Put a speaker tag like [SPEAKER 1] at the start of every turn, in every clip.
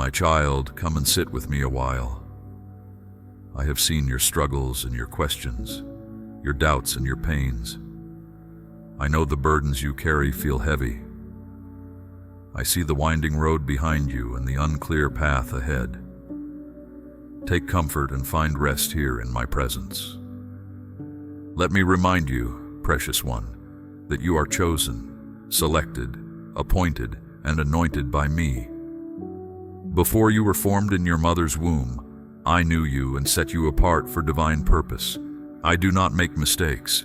[SPEAKER 1] My child, come and sit with me a while. I have seen your struggles and your questions, your doubts and your pains. I know the burdens you carry feel heavy. I see the winding road behind you and the unclear path ahead. Take comfort and find rest here in my presence. Let me remind you, precious one, that you are chosen, selected, appointed, and anointed by me. Before you were formed in your mother's womb, I knew you and set you apart for divine purpose. I do not make mistakes.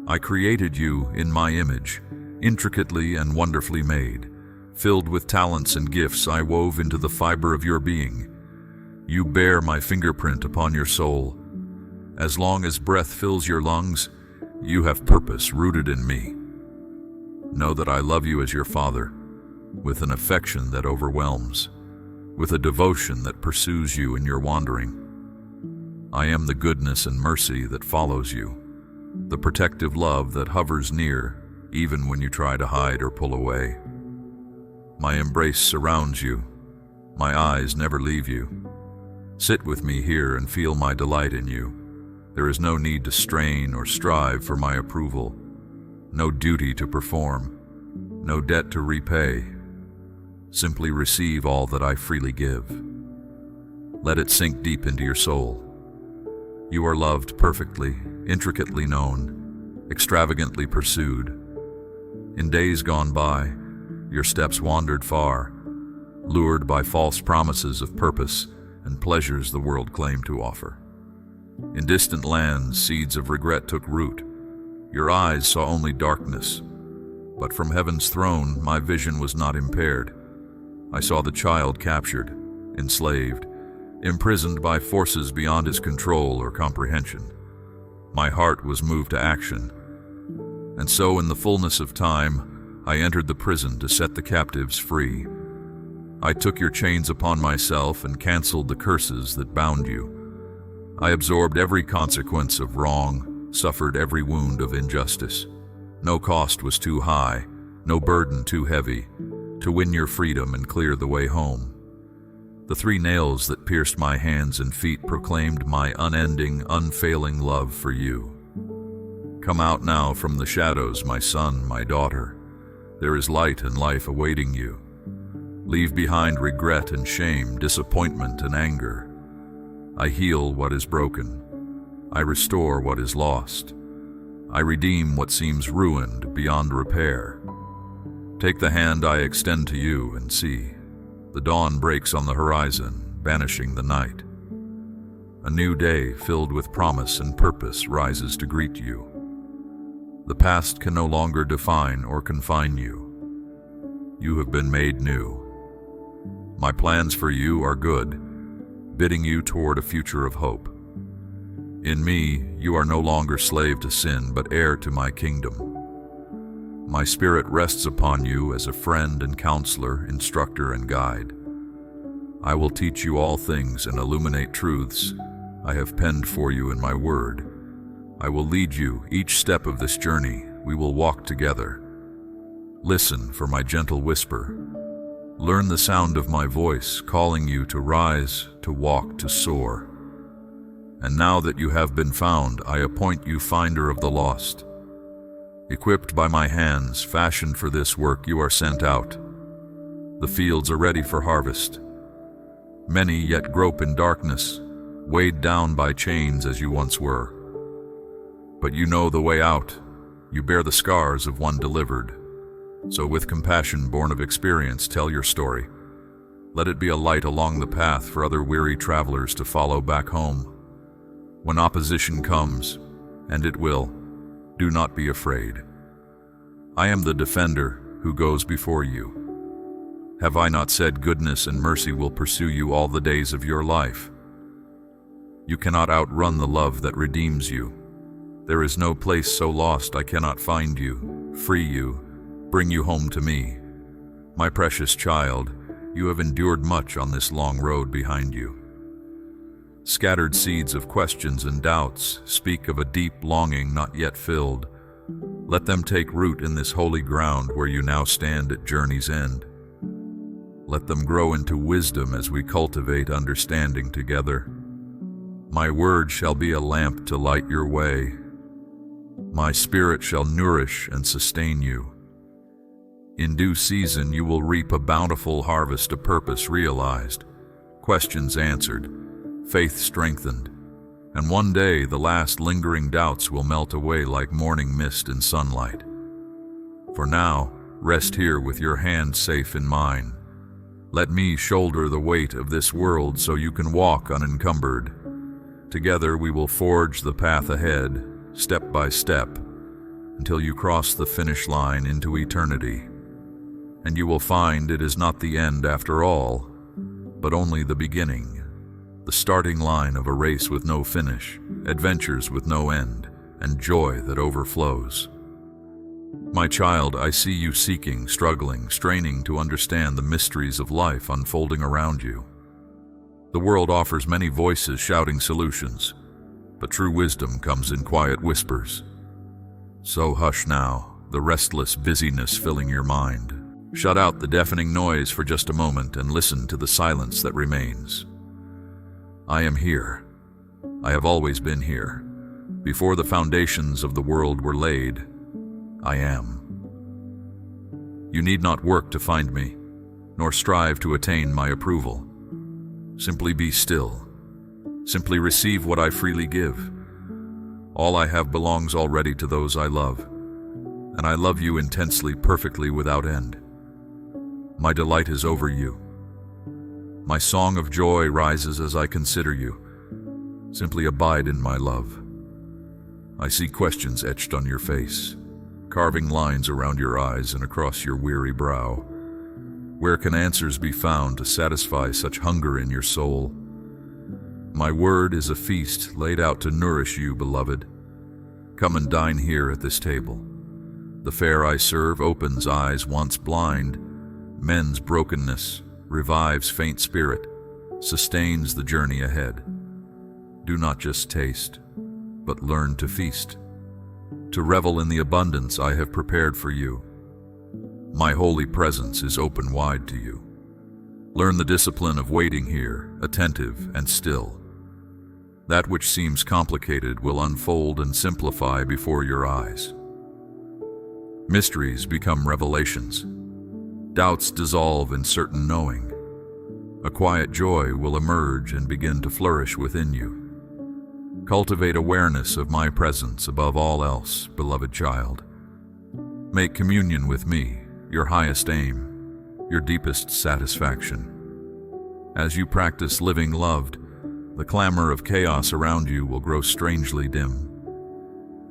[SPEAKER 1] I created you in my image, intricately and wonderfully made, filled with talents and gifts I wove into the fiber of your being. You bear my fingerprint upon your soul. As long as breath fills your lungs, you have purpose rooted in me. Know that I love you as your father, with an affection that overwhelms, with a devotion that pursues you in your wandering. I am the goodness and mercy that follows you, the protective love that hovers near, even when you try to hide or pull away. My embrace surrounds you. My eyes never leave you. Sit with me here and feel my delight in you. There is no need to strain or strive for my approval, no duty to perform, no debt to repay. Simply receive all that I freely give. Let it sink deep into your soul. You are loved perfectly, intricately known, extravagantly pursued. In days gone by, your steps wandered far, lured by false promises of purpose and pleasures the world claimed to offer. In distant lands, seeds of regret took root. Your eyes saw only darkness, but from heaven's throne, my vision was not impaired. I saw the child captured, enslaved, imprisoned by forces beyond his control or comprehension. My heart was moved to action, and so in the fullness of time, I entered the prison to set the captives free. I took your chains upon myself and canceled the curses that bound you. I absorbed every consequence of wrong, suffered every wound of injustice. No cost was too high, no burden too heavy, to win your freedom and clear the way home. The 3 nails that pierced my hands and feet proclaimed my unending, unfailing love for you. Come out now from the shadows, my son, my daughter. There is light and life awaiting you. Leave behind regret and shame, disappointment and anger. I heal what is broken. I restore what is lost. I redeem what seems ruined beyond repair. Take the hand I extend to you and see. The dawn breaks on the horizon, banishing the night. A new day filled with promise and purpose rises to greet you. The past can no longer define or confine you. You have been made new. My plans for you are good, bidding you toward a future of hope. In me, you are no longer slave to sin, but heir to my kingdom. My spirit rests upon you as a friend and counselor, instructor and guide. I will teach you all things and illuminate truths I have penned for you in my word. I will lead you each step of this journey. We will walk together. Listen for my gentle whisper. Learn the sound of my voice, calling you to rise, to walk, to soar. And now that you have been found, I appoint you finder of the lost. Equipped by my hands, fashioned for this work, you are sent out. The fields are ready for harvest. Many yet grope in darkness, weighed down by chains as you once were. But you know the way out. You bear the scars of one delivered. So with compassion born of experience, tell your story. Let it be a light along the path for other weary travelers to follow back home. When opposition comes, and it will, do not be afraid. I am the defender who goes before you. Have I not said goodness and mercy will pursue you all the days of your life? You cannot outrun the love that redeems you. There is no place so lost I cannot find you, free you, bring you home to me. My precious child, you have endured much on this long road behind you. Scattered seeds of questions and doubts speak of a deep longing not yet filled. Let them take root in this holy ground where you now stand at journey's end. Let them grow into wisdom as we cultivate understanding together. My word shall be a lamp to light your way. My spirit shall nourish and sustain you. In due season you will reap a bountiful harvest of purpose realized, questions answered, faith strengthened, and one day the last lingering doubts will melt away like morning mist in sunlight. For now, rest here with your hand safe in mine. Let me shoulder the weight of this world so you can walk unencumbered. Together we will forge the path ahead, step by step, until you cross the finish line into eternity. And you will find it is not the end after all, but only the beginning, the starting line of a race with no finish, adventures with no end, and joy that overflows. My child, I see you seeking, struggling, straining to understand the mysteries of life unfolding around you. The world offers many voices shouting solutions, but true wisdom comes in quiet whispers. So hush now, the restless busyness filling your mind. Shut out the deafening noise for just a moment and listen to the silence that remains. I am here. I have always been here. Before the foundations of the world were laid, I am. You need not work to find me, nor strive to attain my approval. Simply be still. Simply receive what I freely give. All I have belongs already to those I love, and I love you intensely, perfectly, without end. My delight is over you. My song of joy rises as I consider you. Simply abide in my love. I see questions etched on your face, carving lines around your eyes and across your weary brow. Where can answers be found to satisfy such hunger in your soul? My word is a feast laid out to nourish you, beloved. Come and dine here at this table. The fare I serve opens eyes once blind, mends brokenness, revives faint spirit, sustains the journey ahead. Do not just taste, but learn to feast, to revel in the abundance I have prepared for you. My holy presence is open wide to you. Learn the discipline of waiting here, attentive and still. That which seems complicated will unfold and simplify before your eyes. Mysteries become revelations. Doubts dissolve in certain knowing. A quiet joy will emerge and begin to flourish within you. Cultivate awareness of my presence above all else, beloved child. Make communion with me your highest aim, your deepest satisfaction. As you practice living loved, the clamor of chaos around you will grow strangely dim.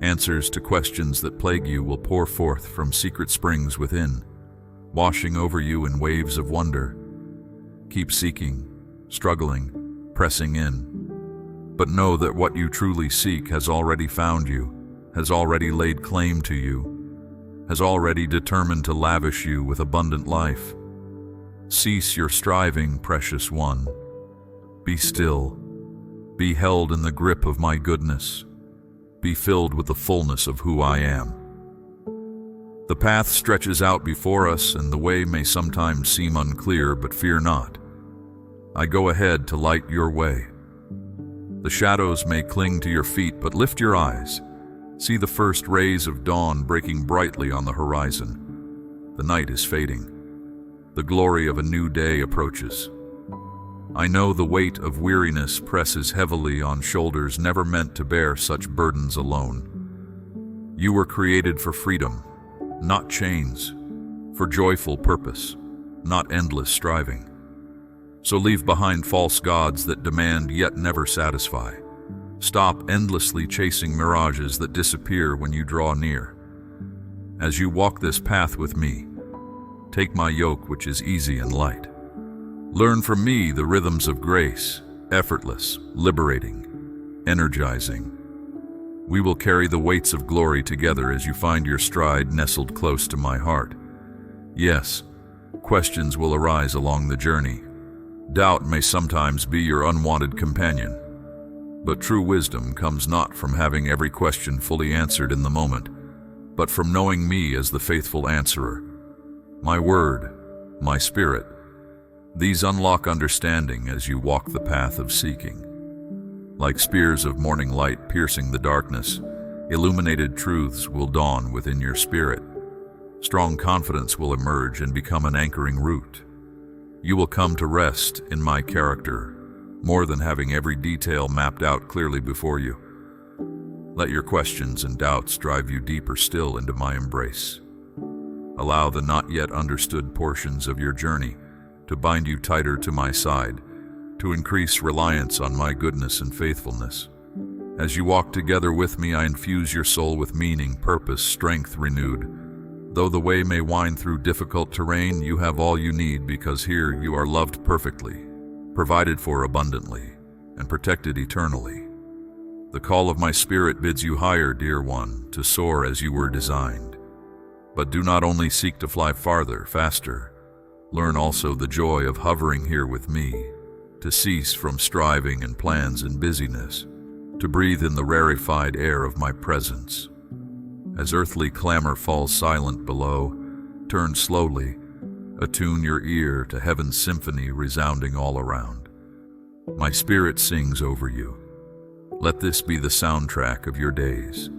[SPEAKER 1] Answers to questions that plague you will pour forth from secret springs within, washing over you in waves of wonder. Keep seeking, struggling, pressing in. But know that what you truly seek has already found you, has already laid claim to you, has already determined to lavish you with abundant life. Cease your striving, precious one. Be still. Be held in the grip of my goodness. Be filled with the fullness of who I am. The path stretches out before us, and the way may sometimes seem unclear, but fear not. I go ahead to light your way. The shadows may cling to your feet, but lift your eyes. See the first rays of dawn breaking brightly on the horizon. The night is fading. The glory of a new day approaches. I know the weight of weariness presses heavily on shoulders never meant to bear such burdens alone. You were created for freedom, not chains, for joyful purpose, not endless striving. So leave behind false gods that demand yet never satisfy. Stop endlessly chasing mirages that disappear when you draw near. As you walk this path with me, take my yoke, which is easy and light. Learn from me the rhythms of grace, effortless, liberating, energizing. We will carry the weights of glory together as you find your stride nestled close to my heart. Yes, questions will arise along the journey. Doubt may sometimes be your unwanted companion. But true wisdom comes not from having every question fully answered in the moment, but from knowing me as the faithful answerer. My word, my spirit, These unlock understanding as you walk the path of seeking. Like spears of morning light piercing the darkness, illuminated truths will dawn within your spirit. Strong confidence will emerge and become an anchoring root. You will come to rest in my character, more than having every detail mapped out clearly before you. Let your questions and doubts drive you deeper still into my embrace. Allow the not yet understood portions of your journey to bind you tighter to my side, to increase reliance on my goodness and faithfulness. As you walk together with me, I infuse your soul with meaning, purpose, strength renewed. Though the way may wind through difficult terrain, you have all you need, because here you are loved perfectly, provided for abundantly, and protected eternally. The call of my spirit bids you higher, dear one, to soar as you were designed. But do not only seek to fly farther, faster. Learn also the joy of hovering here with me, to cease from striving and plans and busyness, to breathe in the rarefied air of my presence. As earthly clamor falls silent below, turn slowly, attune your ear to heaven's symphony resounding all around. My spirit sings over you. Let this be the soundtrack of your days.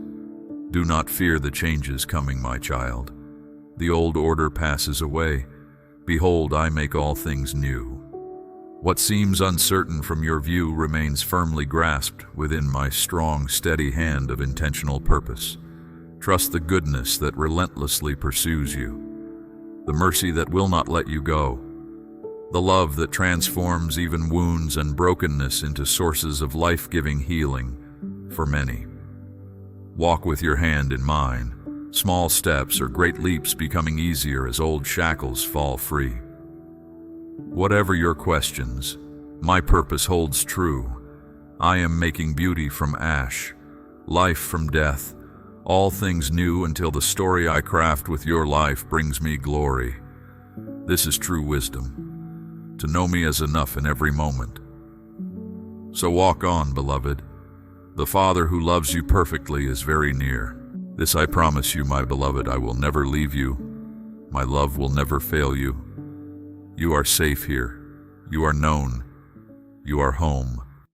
[SPEAKER 1] Do not fear the changes coming, my child. The old order passes away. Behold, I make all things new. What seems uncertain from your view remains firmly grasped within my strong, steady hand of intentional purpose. Trust the goodness that relentlessly pursues you, the mercy that will not let you go, the love that transforms even wounds and brokenness into sources of life-giving healing for many. Walk with your hand in mine, small steps or great leaps becoming easier as old shackles fall free. Whatever your questions, my purpose holds true. I am making beauty from ash, life from death, all things new until the story I craft with your life brings me glory. This is true wisdom, to know me as enough in every moment. So walk on, beloved. The Father who loves you perfectly is very near. This I promise you, my beloved, I will never leave you. My love will never fail you. You are safe here. You are known. You are home.